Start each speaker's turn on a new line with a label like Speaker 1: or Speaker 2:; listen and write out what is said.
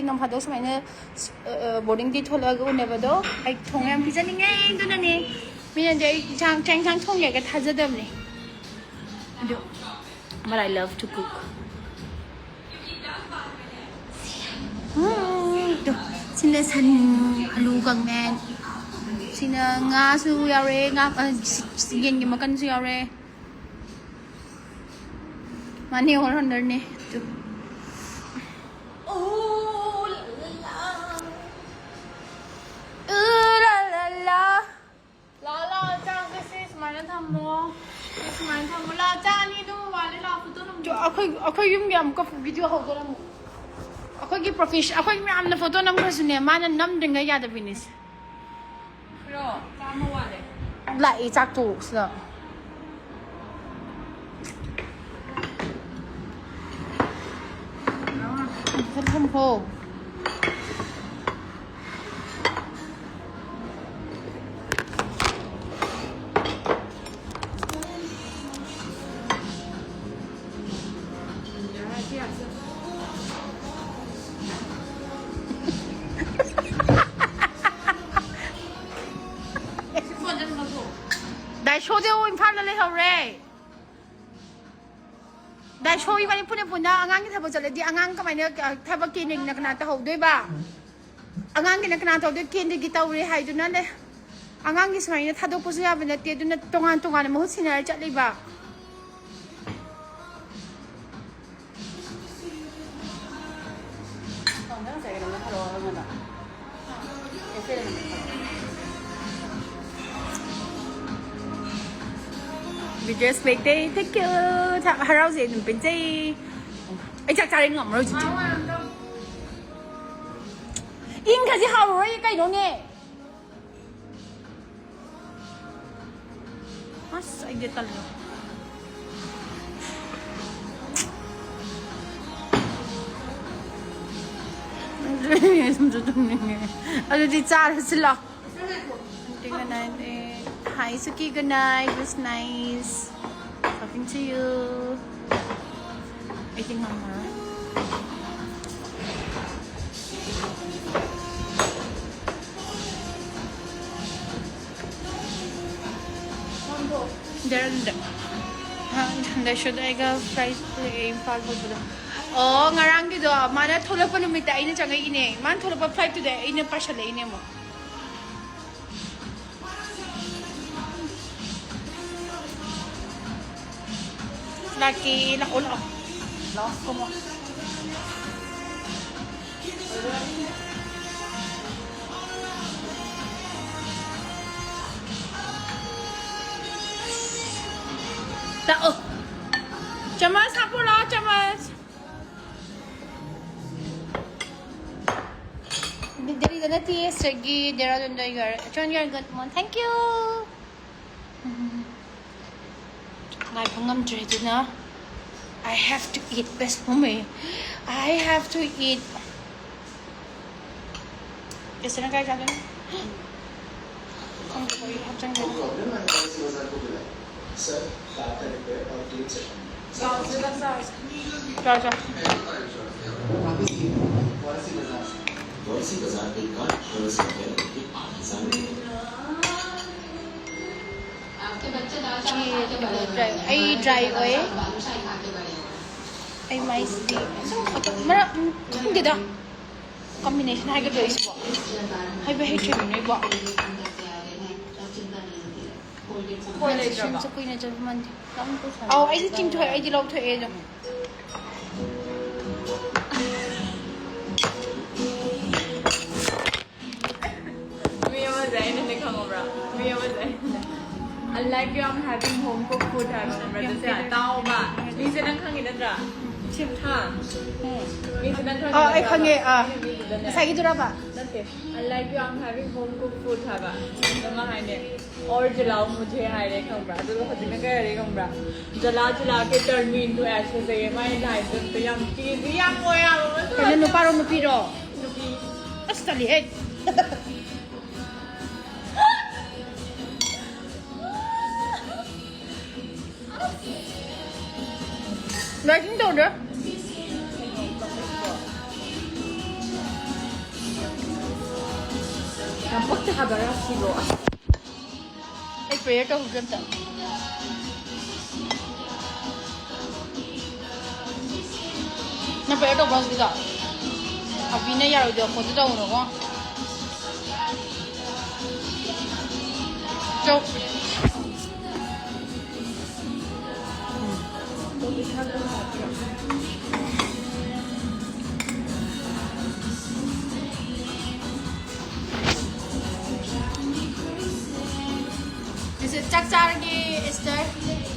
Speaker 1: nông phạt đâu sao mày nè boarding đi thôi là cái này vào đó ai thong em pizza này ngay tôi nè bây giờ đây trang thong cái thay ra đâm này được but I love to cook được xin là săn alu gang man xin là nga su yare nga xin cái mà cần su yare mà nhiều hơn nữa nè được Aku yung yam ko video ho ko lang. Ako gi profession, ako yung am na photo nam ko sunya mana nam dinga ya da binis. Pero tama wale. Lại chắc tu sợ. Không khô. Đại show đi ôi phát lên hậu re. Đại show như vậy phun phun na, anh cái thằng bây giờ đi anh cái mày nữa thằng bây kia này là tao hậu đôi ba. Anh cái này là tao đôi kia đi tao re hay đôi nè. Anh cái mày nữa thằng đâu có gì à bên đây đôi nè tongan này mà hút xin ra chạy đi ba. We just make day. Thank you. Harau gì đừng bên gì. Anh chắc chắn ngậm rồi chứ. In cái gì hào rồi cái đó nè. Anh đi tận rồi. Ano di Chara sila. Tingnan natin. Hi Suki, good night. It was nice talking to you. I think mama. There should I go flight fall for Oh, ngarang gitu. Mana thola pa numita ina changai ine. Man thola pa flight today ina pa siya ine mo. Laki na ulo. Lost ko mo. Tao. Chamas hapo lo, chamas. Dari na ti Sergi, dera dun your John your good one. Thank you. Ngai pangam dre na. I have to eat best mommy. I have to eat. Isa na kaya sa akin. Kung ko yung hapsang dito. Sir, start the repair or clean session. Sauce. Tulsi bazaar के काट tulsi के आसान है आपके बच्चे दाल चावल खाते बड़े आई dry oil ay mais di so mara hindi da combination hai ka do is bo hai ba hai chim nei bo combination sa kuy na jab man kam ko sa oh ai chim thoi ai di law thoi e jam Unlike you, I'm having home cooked food. I'm saying, tao ba? Minsan lang kang inadra. Ha? Minsan lang kang inadra. Oh, ay kangi. Masagi dura ba? Dati. Unlike you, I'm having home cooked food. Ha ba? Tama hai ne. Or jalao mujhe hai re kang bra. Dulu khati na kaya re kang bra. Jala ke turn me into ashes. Say my life. So yam cheesy yam moya. Kaya nuparo nupiro. Nupi. Astali head. Liking đâu nữa? 깜빡 하더라 키로.
Speaker 2: 이 프레이터 후견다. 나 프레이터 브라스기다. 아 비네 야로 저 거기다 오는 거. 쪽. Is it 짝짝이, Esther?